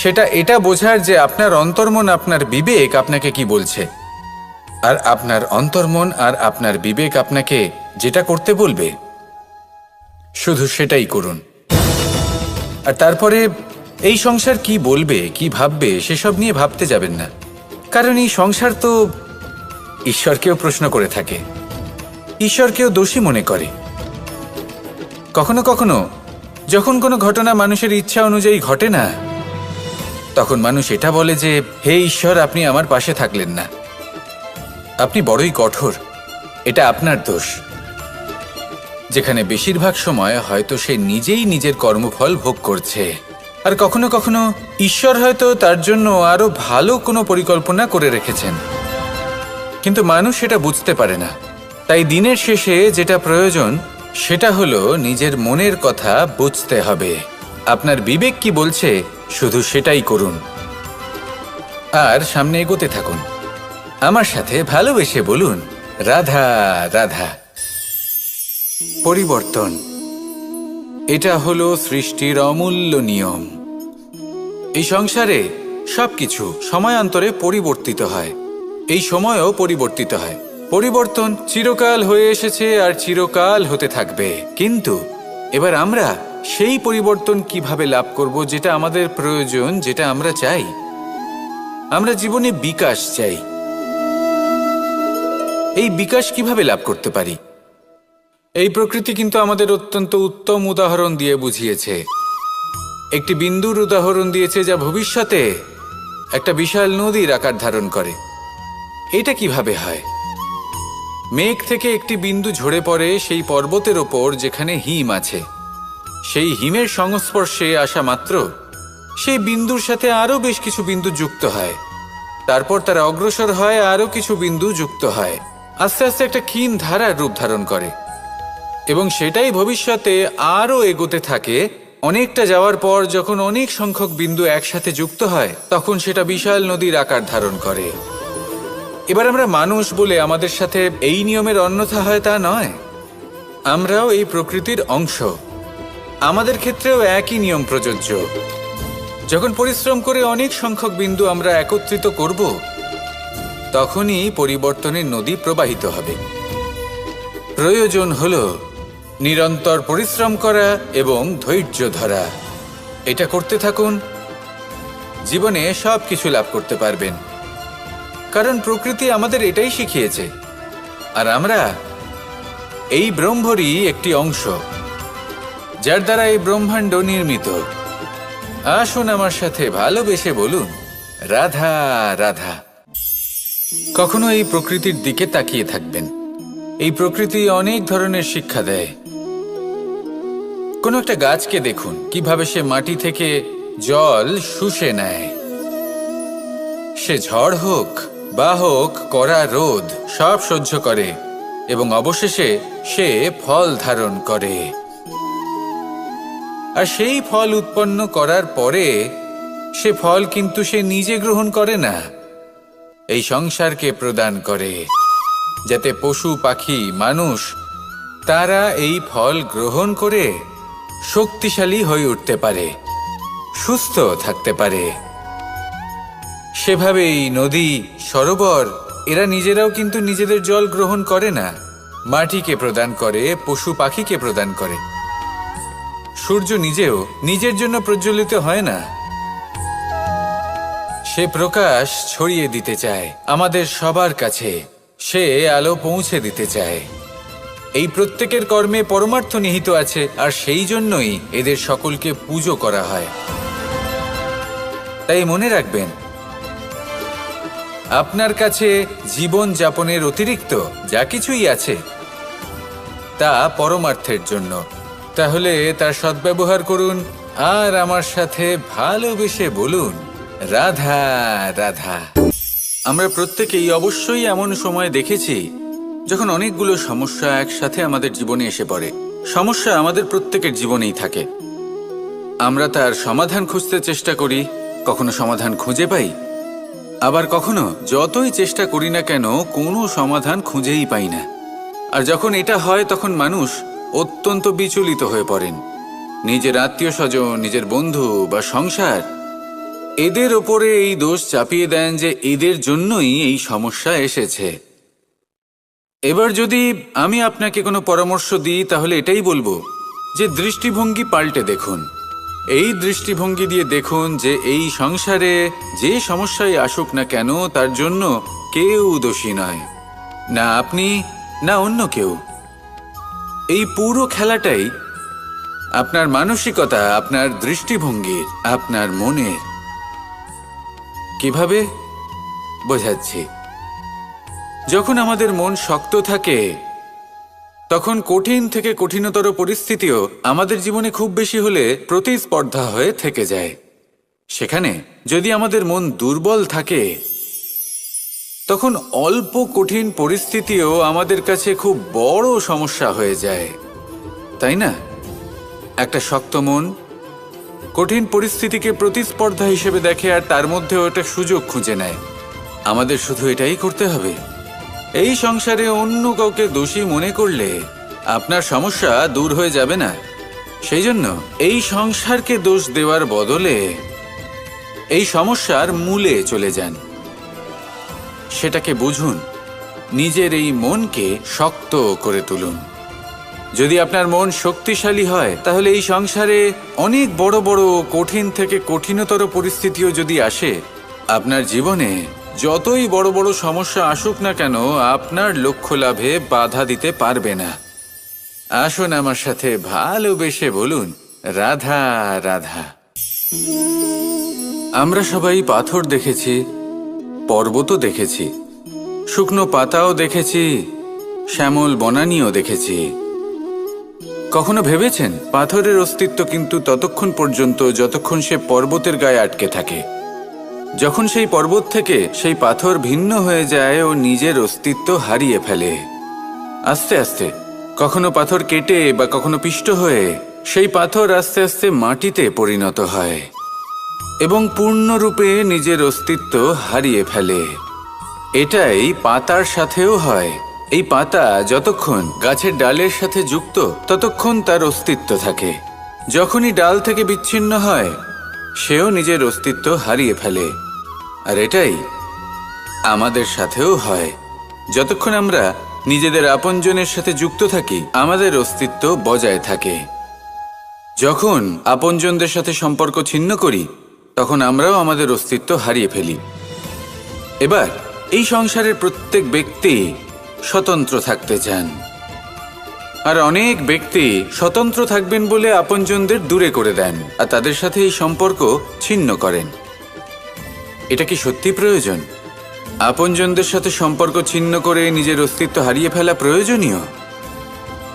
সেটা এটা বোঝার যে আপনার অন্তর্মন, আপনার বিবেক আপনাকে কি বলছে, আর আপনার অন্তর্মন আর আপনার বিবেক আপনাকে যেটা করতে বলবে শুধু সেটাই করুন। আর তারপরে এই সংসার কি বলবে, কি ভাববে সেসব নিয়ে ভাবতে যাবেন না, কারণ এই সংসার তো ঈশ্বরকেও প্রশ্ন করে থাকে, ঈশ্বরকেও দোষী মনে করে। কখনো কখনো যখন কোনো ঘটনা মানুষের ইচ্ছা অনুযায়ী ঘটে না, তখন মানুষ এটা বলে যে হে ঈশ্বর, আপনি আমার পাশে থাকলেন না, আপনি বড়ই কঠোর, এটা আপনার দোষ। যেখানে বেশিরভাগ সময় হয়তো সে নিজেই নিজের কর্মফল ভোগ করছে, আর কখনো কখনো ঈশ্বর হয়তো তার জন্য আরো ভালো কোনো পরিকল্পনা করে রেখেছেন, কিন্তু মানুষ সেটা বুঝতে পারে না। তাই দিনের শেষে যেটা প্রয়োজন সেটা হলো নিজের মনের কথা বুঝতে হবে। আপনার বিবেক কি বলছে শুধু সেটাই করুন আর সামনে এগোতে থাকুন। আমার সাথে ভালোবেসে বলুন, রাধা রাধা। পরিবর্তন, এটা হলো সৃষ্টির অমূল্য নিয়ম। এই সংসারে সবকিছু সময়ান্তরে পরিবর্তিত হয়, এই সময়ও পরিবর্তিত হয়। পরিবর্তন চিরকাল হয়ে এসেছে আর চিরকাল হতে থাকবে, কিন্তু এবার আমরা সেই পরিবর্তন কিভাবে লাভ করব যেটা আমাদের প্রয়োজন, যেটা আমরা চাই। আমরা জীবনে বিকাশ চাই। এই বিকাশ কিভাবে লাভ করতে পারি? এই প্রকৃতি কিন্তু আমাদের অত্যন্ত উত্তম উদাহরণ দিয়ে বুঝিয়েছে। একটি বিন্দুর উদাহরণ দিয়েছে যা ভবিষ্যতে একটা বিশাল নদীর আকার ধারণ করে। এটা কিভাবে হয়? মেঘ থেকে একটি বিন্দু ঝরে পড়ে সেই পর্বতের ওপর যেখানে হিম আছে। সেই হিমের সংস্পর্শে আসা মাত্র সেই বিন্দুর সাথে আরও বেশ কিছু বিন্দু যুক্ত হয়। তারপর তারা অগ্রসর হয়, আরও কিছু বিন্দু যুক্ত হয়, আস্তে আস্তে একটা ক্ষীণ ধারার রূপ ধারণ করে, এবং সেটাই ভবিষ্যতে আরও এগোতে থাকে। অনেকটা যাওয়ার পর যখন অনেক সংখ্যক বিন্দু একসাথে যুক্ত হয়, তখন সেটা বিশাল নদীর আকার ধারণ করে। এবার আমরা মানুষ বলে আমাদের সাথে এই নিয়মের অন্যথা হয় তা নয়। আমরাও এই প্রকৃতির অংশ, আমাদের ক্ষেত্রেও একই নিয়ম প্রযোজ্য। যখন পরিশ্রম করে অনেক সংখ্যক বিন্দু আমরা একত্রিত করব, তখনই পরিবর্তনের নদী প্রবাহিত হবে। প্রয়োজন হলো নিরন্তর পরিশ্রম করা এবং ধৈর্য ধরা। এটা করতে থাকুন, জীবনে সব কিছু লাভ করতে পারবেন, কারণ প্রকৃতি আমাদের এটাই শিখিয়েছে। আর আমরা এই ব্রহ্মরই একটি অংশ, যার দ্বারা এই ব্রহ্মাণ্ড নির্মিত। আসুন আমার সাথে ভালোবেসে বলুন, রাধা রাধা। কখনো এই প্রকৃতির দিকে তাকিয়ে থাকবেন। এই প্রকৃতি অনেক ধরনের শিক্ষা দেয়। কোনো একটা গাছকে দেখুন, কিভাবে সে মাটি থেকে জল শুষে নেয়। সে ঝড় হোক বা হোক কড়া রোদ, সব সহ্য করে এবং অবশেষে সে ফল ধারণ করে। আর সেই ফল উৎপন্ন করার পরে সে ফল কিন্তু সে নিজে গ্রহণ করে না, এই সংসারকে প্রদান করে, যাতে পশু পাখি মানুষ তারা এই ফল গ্রহণ করে শক্তিশালী হয়ে উঠতে পারে, সুস্থ থাকতে পারে। সেভাবেই নদী, সরোবর এরা নিজেরাও কিন্তু নিজেদের জল গ্রহণ করে না, মাটিকে প্রদান করে, পশু পাখিকে প্রদান করে। সূর্য নিজেও নিজের জন্য প্রজ্বলিত হয় না, সে প্রকাশ ছড়িয়ে দিতে চায় আমাদের সবার কাছে, সে আলো পৌঁছে দিতে চায়। এই প্রত্যেকের কর্মে পরমার্থ নিহিত আছে, আর সেই জন্যই এদের সকলকে পুজো করা হয়। তাই মনে রাখবেন, আপনার কাছে জীবন যাপনের অতিরিক্ত যা কিছুই আছে তা পরমার্থের জন্য। তাহলে তার সদ্ব্যবহার করুন আর আমার সাথে ভালোবেসে বলুন, রাধা রাধা। আমরা প্রত্যেকেই অবশ্যই এমন সময় দেখেছি যখন অনেকগুলো সমস্যা একসাথে আমাদের জীবনে এসে পড়ে। সমস্যা আমাদের প্রত্যেকের জীবনেই থাকে। আমরা তার সমাধান খুঁজতে চেষ্টা করি, কখনো সমাধান খুঁজে পাই, আবার কখনো যতই চেষ্টা করি না কেন কোনো সমাধান খুঁজেই পাই না। আর যখন এটা হয় তখন মানুষ অত্যন্ত বিচলিত হয়ে পড়েন। নিজের আত্মীয় স্বজন, নিজের বন্ধু বা সংসার এদের ওপরে এই দোষ চাপিয়ে দেন যে এদের জন্যই এই সমস্যা এসেছে। এবার যদি আমি আপনাকে কোনো পরামর্শ দিই তাহলে এটাই বলবো যে দৃষ্টিভঙ্গি পাল্টে দেখুন। এই দৃষ্টিভঙ্গি দিয়ে দেখুন যে এই সংসারে যে সমস্যায় আসুক না কেন তার জন্য কেউ দোষী নয়, না আপনি না অন্য কেউ। এই পুরো খেলাটাই আপনার মানসিকতা, আপনার দৃষ্টিভঙ্গির, আপনার মনের। কিভাবে বোঝাচ্ছি? যখন আমাদের মন শক্ত থাকে তখন কঠিন থেকে কঠিনতর পরিস্থিতিও আমাদের জীবনে খুব বেশি হলে প্রতিস্পর্ধা হয়ে থেকে যায়। সেখানে যদি আমাদের মন দুর্বল থাকে, তখন অল্প কঠিন পরিস্থিতিও আমাদের কাছে খুব বড় সমস্যা হয়ে যায়, তাই না? একটা শক্ত মন কঠিন পরিস্থিতিকে প্রতিস্পর্ধা হিসেবে দেখে আর তার মধ্যেও একটা সুযোগ খুঁজে নেয়। আমাদের শুধু এটাই করতে হবে। এই সংসারে অন্য কাউকে দোষী মনে করলে আপনার সমস্যা দূর হয়ে যাবে না। সেই জন্য এই সংসারকে দোষ দেওয়ার বদলে এই সমস্যার মূলে চলে যান, সেটাকে বুঝুন, নিজের এই মনকে শক্ত করে তুলুন। যদি আপনার মন শক্তিশালী হয়, তাহলে এই সংসারে অনেক বড় বড় কঠিন থেকে কঠিনতর পরিস্থিতিও যদি আসে, আপনার জীবনে যতই বড় বড় সমস্যা আসুক না কেন, আপনার লক্ষ্য লাভে বাধা দিতে পারবে না। আসুন আমার সাথে ভালোবেসে বলুন, রাধা রাধা। আমরা সবাই পাথর দেখেছি, পর্বতও দেখেছি, শুকনো পাতাও দেখেছি, শ্যামল বনানীও দেখেছি। কখনো ভেবেছেন পাথরের অস্তিত্ব কিন্তু ততক্ষণ পর্যন্ত যতক্ষণ সে পর্বতের গায়ে আটকে থাকে। যখন সেই পর্বত থেকে সেই পাথর ভিন্ন হয়ে যায় ও নিজের অস্তিত্ব হারিয়ে ফেলে। আস্তে আস্তে কখনো পাথর কেটে বা কখনো পিষ্ট হয়ে সেই পাথর আস্তে আস্তে মাটিতে পরিণত হয় এবং পূর্ণরূপে নিজের অস্তিত্ব হারিয়ে ফেলে। এটাই পাতার সাথেও হয়। এই পাতা যতক্ষণ গাছের ডালের সাথে যুক্ত ততক্ষণ তার অস্তিত্ব থাকে। যখনই ডাল থেকে বিচ্ছিন্ন হয়, সেও নিজের অস্তিত্ব হারিয়ে ফেলে। আর এটাই আমাদের সাথেও হয়। যতক্ষণ আমরা নিজেদের আপনজনের সাথে যুক্ত থাকি, আমাদের অস্তিত্ব বজায় থাকে। যখন আপনজনদের সাথে সম্পর্ক ছিন্ন করি, তখন আমরাও আমাদের অস্তিত্ব হারিয়ে ফেলি। এবার এই সংসারের প্রত্যেক ব্যক্তি স্বতন্ত্র থাকতে চান, আর অনেক ব্যক্তি স্বতন্ত্র থাকবেন বলে আপনজনদের দূরে করে দেন আর তাদের সাথে এই সম্পর্ক ছিন্ন করেন। এটা কি সত্যি প্রয়োজন? আপনজনদের সাথে সম্পর্ক ছিন্ন করে নিজের অস্তিত্ব হারিয়ে ফেলা প্রয়োজনীয়,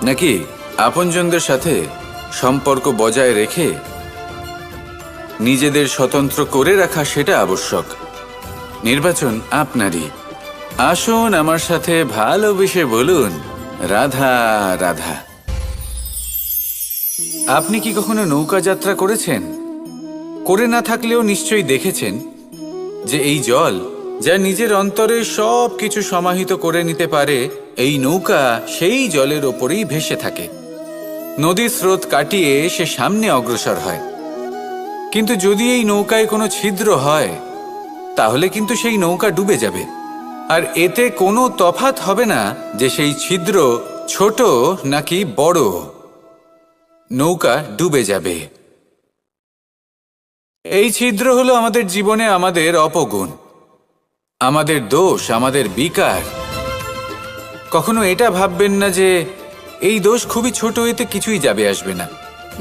নাকি আপনজনদের সাথে সম্পর্ক বজায় রেখে নিজেদের স্বতন্ত্র করে রাখা সেটা আবশ্যক? নির্বাচন আপনারই। আসুন আমার সাথে ভালোবেসে বলুন, রাধা রাধা। আপনি কি কখনো নৌকা যাত্রা করেছেন? করে না থাকলেও নিশ্চয়ই দেখেছেন যে এই জল যা নিজের অন্তরে সব কিছু সমাহিত করে নিতে পারে, এই নৌকা সেই জলের ওপরেই ভেসে থাকে। নদীর স্রোত কাটিয়ে সে সামনে অগ্রসর হয়। কিন্তু যদি এই নৌকায় কোনো ছিদ্র হয়, তাহলে কিন্তু সেই নৌকা ডুবে যাবে। আর এতে কোনো তফাৎ হবে না যে সেই ছিদ্র ছোট নাকি বড়, নৌকা ডুবে যাবে। এই ছিদ্র হলো আমাদের জীবনে আমাদের অপগুণ, আমাদের দোষ, আমাদের বিকার। কখনো এটা ভাববেন না যে এই দোষ খুবই ছোট, এতে কিছুই যাবে আসবে না।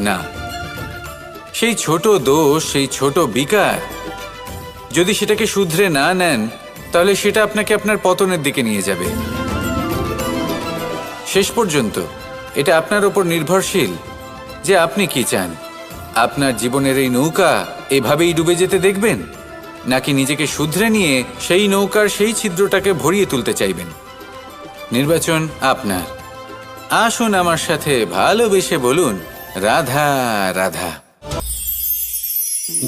না, সেই ছোট দোষ, সেই ছোট বিকার যদি সেটাকে শুধরে না নেন, তাহলে সেটা আপনাকে আপনার পতনের দিকে নিয়ে যাবে। শেষ পর্যন্ত এটা আপনার ওপর নির্ভরশীল যে আপনি কি চান। আপনার জীবনের এই নৌকা এভাবেই ডুবে যেতে দেখবেন, নাকি নিজেকে শুধরে নিয়ে সেই নৌকার সেই ছিদ্রটাকে ভরিয়ে তুলতে চাইবেন? নির্বাচন আপনার। আসুন আমার সাথে ভালোবেসে বলুন, রাধা রাধা।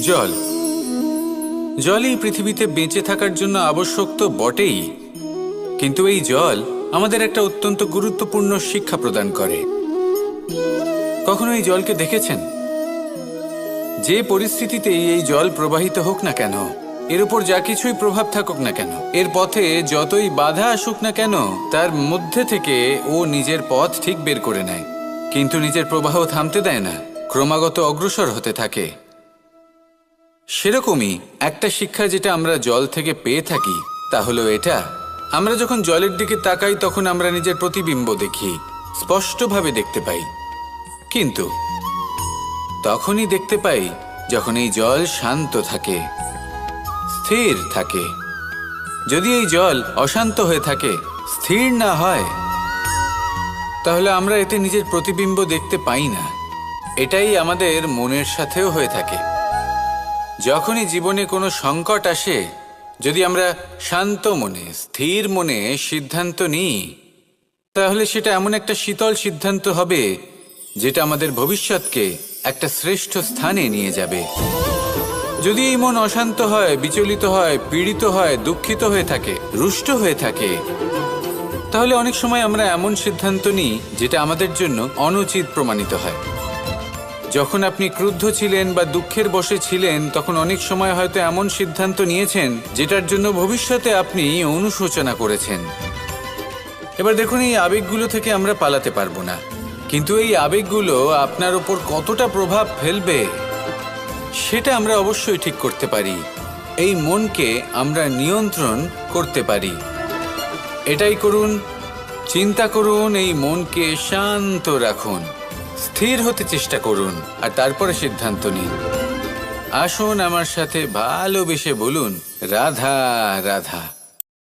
জল, জলই পৃথিবীতে বেঁচে থাকার জন্য আবশ্যক তো বটেই, কিন্তু এই জল আমাদের একটা অত্যন্ত গুরুত্বপূর্ণ শিক্ষা প্রদান করে। কখনো এই জলকে দেখেছেন? যে পরিস্থিতিতেই এই জল প্রবাহিত হোক না কেন, এর উপর যা কিছুই প্রভাব থাকুক না কেন, এর পথে যতই বাধা আসুক না কেন, তার মধ্যে থেকে ও নিজের পথ ঠিক বের করে নেয়, কিন্তু নিজের প্রবাহ থামতে দেয় না, ক্রমাগত অগ্রসর হতে থাকে। সেরকমই একটা শিক্ষা যেটা আমরা জল থেকে পেয়ে থাকি, তা হলো এটা: আমরা যখন জলের দিকে তাকাই, তখন আমরা নিজের প্রতিবিম্ব দেখি, স্পষ্টভাবে দেখতে পাই। কিন্তু তখনই দেখতে পাই যখন এই জল শান্ত থাকে, স্থির থাকে। যদি এই জল অশান্ত হয়ে থাকে, স্থির না হয়, তাহলে আমরা এতে নিজের প্রতিবিম্ব দেখতে পাই না। এটাই আমাদের মনের সাথেও হয়ে থাকে। যখনই জীবনে কোনো সংকট আসে, যদি আমরা শান্ত মনে, স্থির মনে সিদ্ধান্ত নিই, তাহলে সেটা এমন একটা শীতল সিদ্ধান্ত হবে যেটা আমাদের ভবিষ্যৎকে একটা শ্রেষ্ঠ স্থানে নিয়ে যাবে। যদি এই মন অশান্ত হয়, বিচলিত হয়, পীড়িত হয়, দুঃখিত হয়ে থাকে, রুষ্ট হয়ে থাকে, তাহলে অনেক সময় আমরা এমন সিদ্ধান্ত নিই যেটা আমাদের জন্য অনুচিত প্রমাণিত হয়। যখন আপনি ক্রুদ্ধ ছিলেন বা দুঃখের বশে ছিলেন, তখন অনেক সময় হয়তো এমন সিদ্ধান্ত নিয়েছেন যেটার জন্য ভবিষ্যতে আপনি অনুশোচনা করেছেন। এবার দেখুন, এই আবেগগুলো থেকে আমরা পালাতে পারবো না, কিন্তু এই আবেগগুলো আপনার উপর কতটা প্রভাব ফেলবে সেটা আমরা অবশ্যই ঠিক করতে পারি। এই মনকে আমরা নিয়ন্ত্রণ করতে পারি। এটাই করুন, চিন্তা করুন, এই মনকে শান্ত রাখুন, স্থির হতে চেষ্টা করুন, আর তারপরে সিদ্ধান্ত নিন। আসুন আমার সাথে ভালোবেসে বলুন, রাধা রাধা।